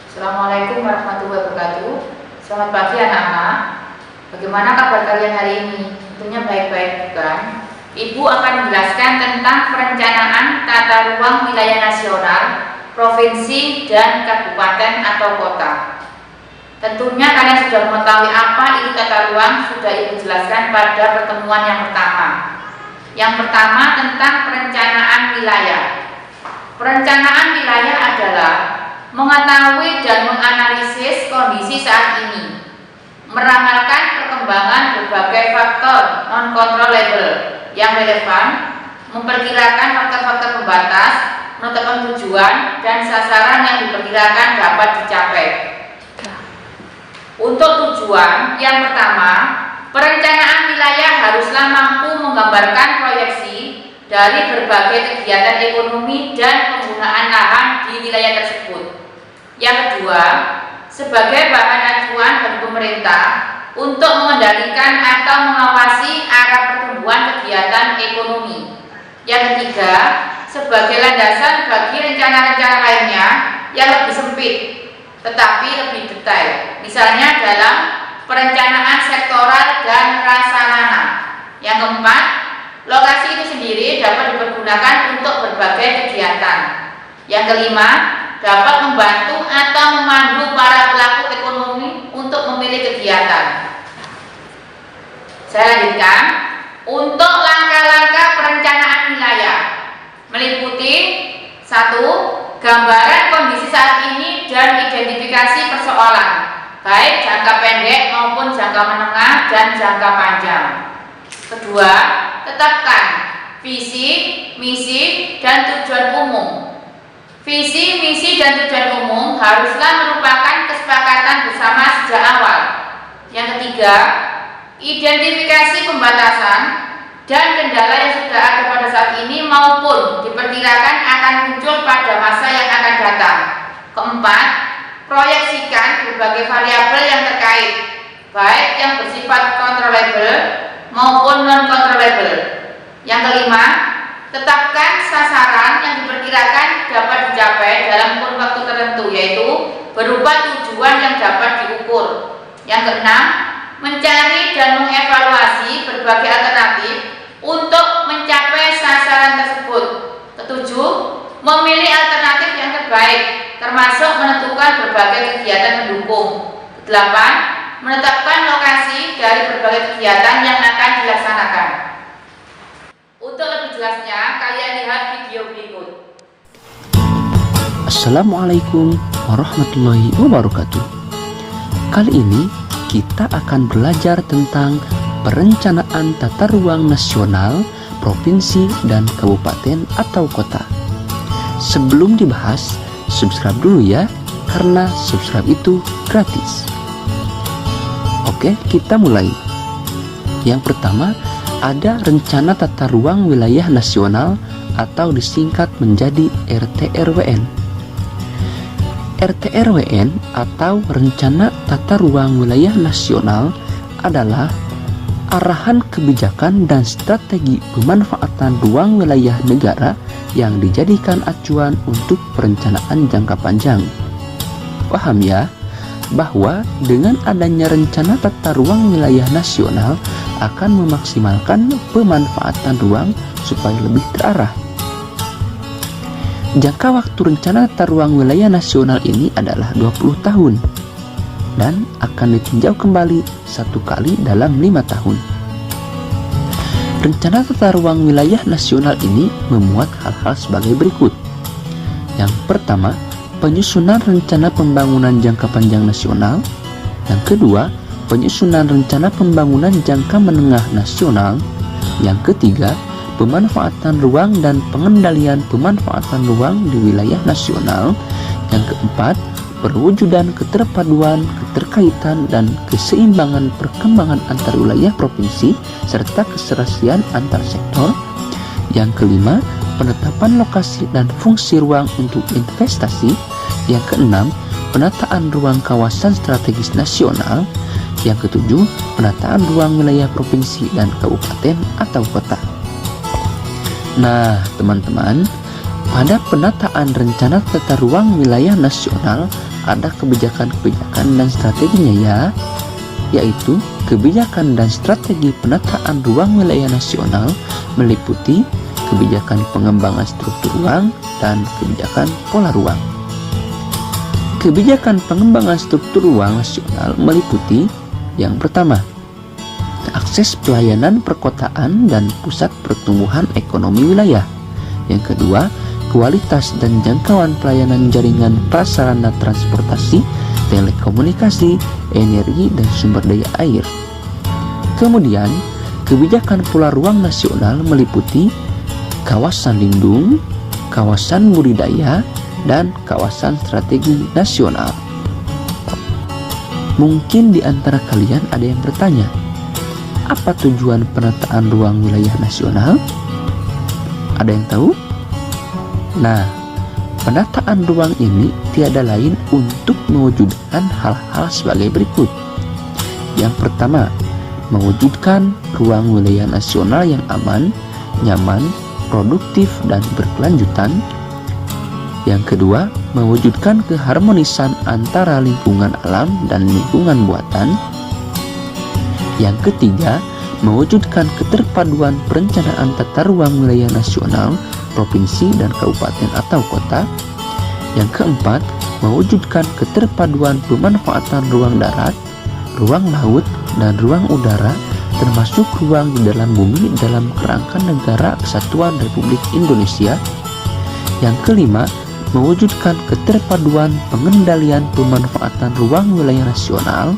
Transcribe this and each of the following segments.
Assalamualaikum warahmatullahi wabarakatuh. Selamat pagi anak-anak. Bagaimana kabar kalian hari ini? Tentunya baik-baik bukan? Ibu akan menjelaskan tentang perencanaan tata ruang wilayah nasional, provinsi, dan kabupaten atau kota. Tentunya kalian sudah mengetahui apa itu tata ruang, sudah Ibu jelaskan pada pertemuan yang pertama. Yang pertama tentang perencanaan wilayah. Perencanaan wilayah adalah mengetahui dan menganalisis kondisi saat ini, meramalkan perkembangan berbagai faktor non-controllable yang relevan, memperkirakan faktor-faktor pembatas, menetapkan tujuan dan sasaran yang diperkirakan dapat dicapai. Untuk tujuan, yang pertama, perencanaan wilayah haruslah mampu menggambarkan proyeksi dari berbagai kegiatan ekonomi dan penggunaan lahan di wilayah tersebut. Yang kedua, sebagai bahan acuan bagi pemerintah untuk mengendalikan atau mengawasi arah pertumbuhan kegiatan ekonomi. Yang ketiga, sebagai landasan bagi rencana-rencana lainnya yang lebih sempit tetapi lebih detail, misalnya dalam perencanaan sektoral dan prasarana. Yang keempat, lokasi itu sendiri dapat dipergunakan untuk berbagai kegiatan. Yang kelima, dapat membantu atau memandu para pelaku ekonomi untuk memilih kegiatan. Saya lanjutkan. Untuk langkah-langkah perencanaan wilayah meliputi 1. Gambaran kondisi saat ini dan identifikasi persoalan, baik jangka pendek maupun jangka menengah dan jangka panjang. Kedua, tetapkan visi, misi, dan tujuan umum. Visi, misi, dan tujuan umum haruslah merupakan kesepakatan bersama sejak awal. Yang ketiga, identifikasi pembatasan dan kendala yang sudah ada pada saat ini maupun diperkirakan akan muncul pada masa yang akan datang. Keempat, proyeksikan berbagai variabel yang terkait, baik yang bersifat controllable maupun non-controllable. Yang kelima, tetapkan sasaran yang diperkirakan dapat dicapai dalam kurun waktu tertentu, yaitu berupa tujuan yang dapat diukur. Yang keenam, mencari dan mengevaluasi berbagai alternatif untuk mencapai sasaran tersebut. Ketujuh, memilih alternatif yang terbaik, termasuk menentukan berbagai kegiatan pendukung. Kedelapan, menetapkan lokasi dari berbagai kegiatan yang akan dilaksanakan. Untuk lebih jelasnya, kalian lihat video berikut. Assalamualaikum warahmatullahi wabarakatuh. Kali ini kita akan belajar tentang perencanaan tata ruang nasional, provinsi, dan kabupaten atau kota. Sebelum dibahas, subscribe dulu ya, karena subscribe itu gratis. Oke, kita mulai. Yang pertama, ada Rencana Tata Ruang Wilayah Nasional atau disingkat menjadi RTRWN. RTRWN atau Rencana Tata Ruang Wilayah Nasional adalah arahan kebijakan dan strategi pemanfaatan ruang wilayah negara yang dijadikan acuan untuk perencanaan jangka panjang. Paham ya, bahwa dengan adanya rencana tata ruang wilayah nasional akan memaksimalkan pemanfaatan ruang supaya lebih terarah. Jangka waktu rencana tata ruang wilayah nasional ini adalah 20 tahun dan akan ditinjau kembali satu kali dalam 5 tahun. Rencana tata ruang wilayah nasional ini memuat hal-hal sebagai berikut. Yang pertama, penyusunan rencana pembangunan jangka panjang nasional. Yang kedua, penyusunan rencana pembangunan jangka menengah nasional. Yang ketiga, pemanfaatan ruang dan pengendalian pemanfaatan ruang di wilayah nasional. Yang keempat, perwujudan keterpaduan, keterkaitan, dan keseimbangan perkembangan antar wilayah provinsi serta keserasian antar sektor. Yang kelima, penetapan lokasi dan fungsi ruang untuk investasi. Yang keenam, penataan ruang kawasan strategis nasional. Yang ketujuh, penataan ruang wilayah provinsi dan kabupaten atau kota. Nah, teman-teman, pada penataan rencana tata ruang wilayah nasional ada kebijakan-kebijakan dan strateginya ya, yaitu kebijakan dan strategi penataan ruang wilayah nasional meliputi kebijakan pengembangan struktur ruang dan kebijakan pola ruang. Kebijakan pengembangan struktur ruang nasional meliputi yang pertama, akses pelayanan perkotaan dan pusat pertumbuhan ekonomi wilayah. Yang kedua, kualitas dan jangkauan pelayanan jaringan prasarana transportasi, telekomunikasi, energi, dan sumber daya air. Kemudian, kebijakan pola ruang nasional meliputi kawasan lindung, kawasan budidaya, dan kawasan strategi nasional. Mungkin di antara kalian ada yang bertanya, apa tujuan penataan ruang wilayah nasional? Ada yang tahu? Nah, penataan ruang ini tiada lain untuk mewujudkan hal-hal sebagai berikut. Yang pertama, mewujudkan ruang wilayah nasional yang aman, nyaman, produktif, dan berkelanjutan. Yang kedua, mewujudkan keharmonisan antara lingkungan alam dan lingkungan buatan. Yang ketiga, mewujudkan keterpaduan perencanaan tata ruang wilayah nasional, provinsi, dan kabupaten atau kota. Yang keempat, mewujudkan keterpaduan pemanfaatan ruang darat, ruang laut, dan ruang udara, termasuk ruang di dalam bumi dalam kerangka Negara Kesatuan Republik Indonesia. Yang kelima, mewujudkan keterpaduan pengendalian pemanfaatan ruang wilayah nasional,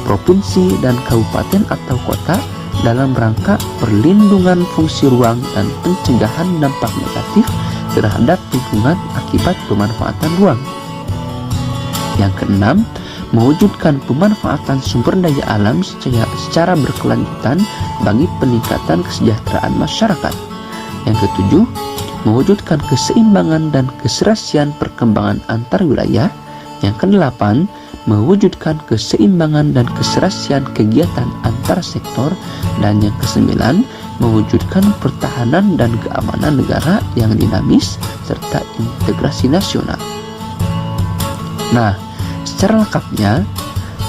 provinsi, dan kabupaten atau kota dalam rangka perlindungan fungsi ruang dan pencegahan dampak negatif terhadap lingkungan akibat pemanfaatan ruang. Yang keenam, mewujudkan pemanfaatan sumber daya alam secara berkelanjutan bagi peningkatan kesejahteraan masyarakat. Yang ketujuh, mewujudkan keseimbangan dan keserasian perkembangan antar wilayah. Yang kedelapan, mewujudkan keseimbangan dan keserasian kegiatan antar sektor. Dan yang kesembilan, mewujudkan pertahanan dan keamanan negara yang dinamis serta integrasi nasional. Nah, secara lengkapnya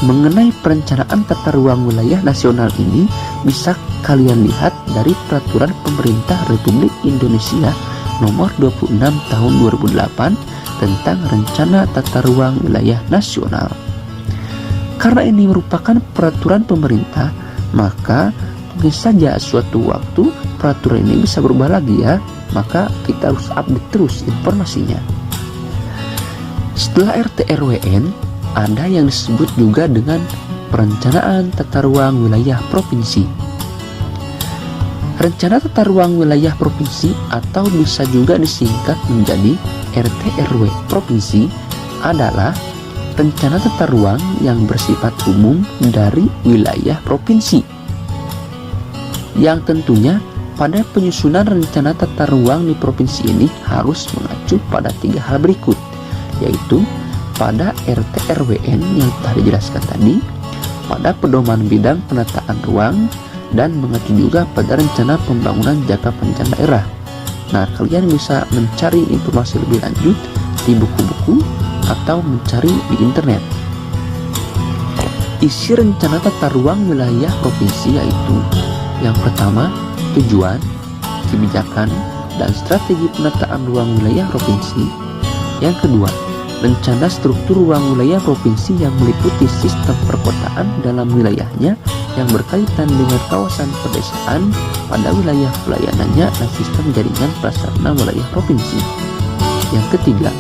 mengenai perencanaan tata ruang wilayah nasional ini bisa kalian lihat dari Peraturan Pemerintah Republik Indonesia Nomor 26 Tahun 2008 tentang Rencana Tata Ruang Wilayah Nasional. Karena ini merupakan peraturan pemerintah, maka mungkin saja suatu waktu peraturan ini bisa berubah lagi ya, maka kita harus update terus informasinya. Setelah RT/RWN, ada yang disebut juga dengan Perencanaan Tata Ruang Wilayah Provinsi. Rencana Tata Ruang Wilayah Provinsi atau bisa juga disingkat menjadi RT/RW Provinsi adalah rencana tata ruang yang bersifat umum dari wilayah provinsi, yang tentunya pada penyusunan rencana tata ruang di provinsi ini harus mengacu pada 3 hal berikut, yaitu pada RT/RWN yang telah dijelaskan tadi, pada pedoman bidang penataan ruang, dan mengacu juga pada rencana pembangunan jangka panjang daerah. Nah, kalian bisa mencari informasi lebih lanjut di buku-buku atau mencari di internet. Isi rencana tata ruang wilayah provinsi yaitu yang pertama, tujuan, kebijakan, dan strategi penataan ruang wilayah provinsi. Yang kedua, rencana struktur ruang wilayah provinsi yang meliputi sistem perkotaan dalam wilayahnya yang berkaitan dengan kawasan pedesaan pada wilayah pelayanannya dan sistem jaringan prasarana wilayah provinsi. Yang ketiga,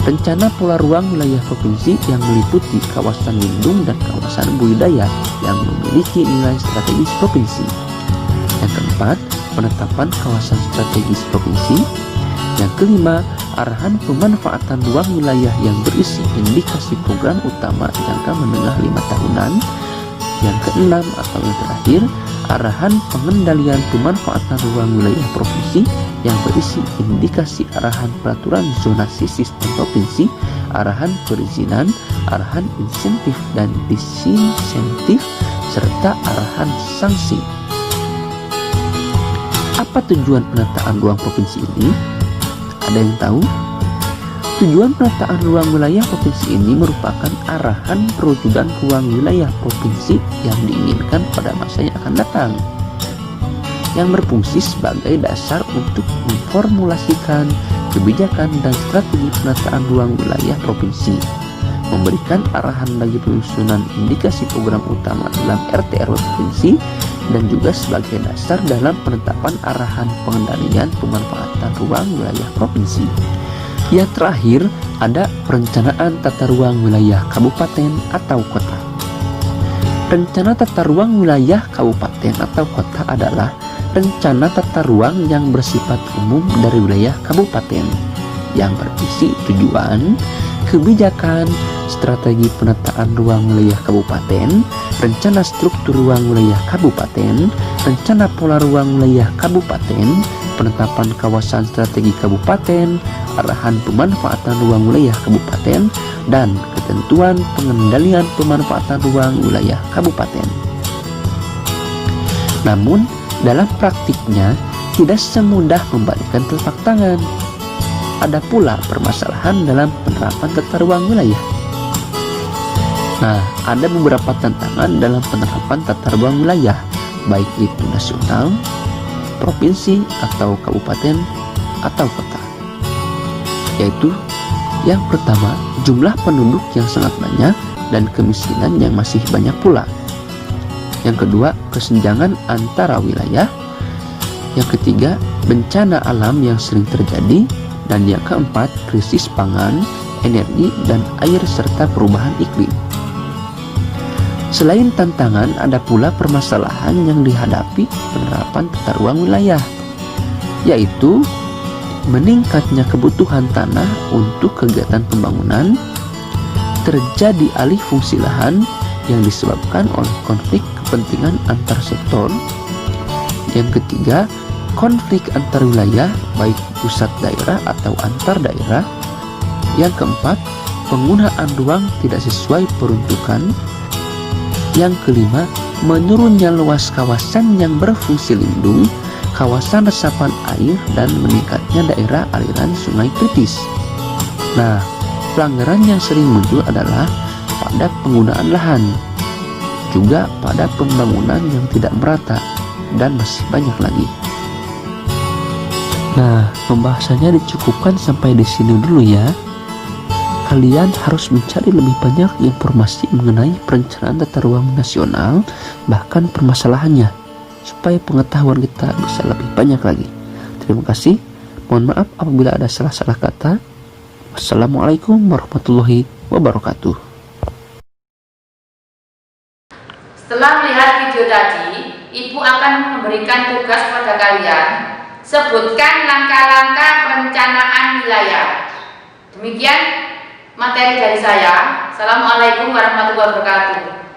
rencana pola ruang wilayah provinsi yang meliputi kawasan lindung dan kawasan budidaya yang memiliki nilai strategis provinsi. Yang keempat, penetapan kawasan strategis provinsi. Yang kelima, arahan pemanfaatan ruang wilayah yang berisi indikasi program utama jangka menengah 5 tahunan. Yang keenam atau yang terakhir, arahan pengendalian pemanfaatan ruang wilayah provinsi yang berisi indikasi arahan peraturan zonasi sistem provinsi, arahan perizinan, arahan insentif dan disinsentif, serta arahan sanksi. Apa tujuan penataan ruang provinsi ini? Ada yang tahu? Tujuan penataan ruang wilayah provinsi ini merupakan arahan perwujudan ruang wilayah provinsi yang diinginkan pada masa yang akan datang, yang berfungsi sebagai dasar untuk memformulasikan kebijakan dan strategi penataan ruang wilayah provinsi, memberikan arahan bagi penyusunan indikasi program utama dalam RT/RW provinsi, dan juga sebagai dasar dalam penetapan arahan pengendalian pemanfaatan ruang wilayah provinsi. Yang terakhir, ada perencanaan tata ruang wilayah kabupaten atau kota. Rencana tata ruang wilayah kabupaten atau kota adalah rencana tata ruang yang bersifat umum dari wilayah kabupaten, yang berisi tujuan, kebijakan, strategi penataan ruang wilayah kabupaten, rencana struktur ruang wilayah kabupaten, rencana pola ruang wilayah kabupaten, penetapan kawasan strategi kabupaten, arahan pemanfaatan ruang wilayah kabupaten, dan ketentuan pengendalian pemanfaatan ruang wilayah kabupaten. Namun, dalam praktiknya tidak semudah membalikkan telapak tangan. Ada pula permasalahan dalam penerapan tata ruang wilayah. Nah, ada beberapa tantangan dalam penerapan tata ruang wilayah, baik itu nasional, provinsi, atau kabupaten, atau kota. Yaitu, yang pertama, jumlah penduduk yang sangat banyak dan kemiskinan yang masih banyak pula. Yang kedua, kesenjangan antara wilayah. Yang ketiga, bencana alam yang sering terjadi. Dan yang keempat, krisis pangan, energi, dan air serta perubahan iklim. Selain tantangan, ada pula permasalahan yang dihadapi penerapan tata ruang wilayah, yaitu meningkatnya kebutuhan tanah untuk kegiatan pembangunan, terjadi alih fungsi lahan yang disebabkan oleh konflik kepentingan antar sektor. Yang ketiga, konflik antar wilayah, baik pusat daerah atau antar daerah. Yang keempat, penggunaan ruang tidak sesuai peruntukan. Yang kelima, menurunnya luas kawasan yang berfungsi lindung, kawasan resapan air, dan meningkatnya daerah aliran sungai kritis. Nah, pelanggaran yang sering muncul adalah pada penggunaan lahan, juga pada pembangunan yang tidak merata, dan masih banyak lagi. Nah, pembahasannya dicukupkan sampai di sini dulu ya. Kalian harus mencari lebih banyak informasi mengenai perencanaan tata ruang nasional, bahkan permasalahannya, supaya pengetahuan kita bisa lebih banyak lagi. Terima kasih. Mohon maaf apabila ada salah-salah kata. Wassalamualaikum warahmatullahi wabarakatuh. Setelah melihat video tadi, Ibu akan memberikan tugas kepada kalian. Sebutkan langkah-langkah perencanaan wilayah. Demikian materi dari saya. Assalamualaikum warahmatullahi wabarakatuh.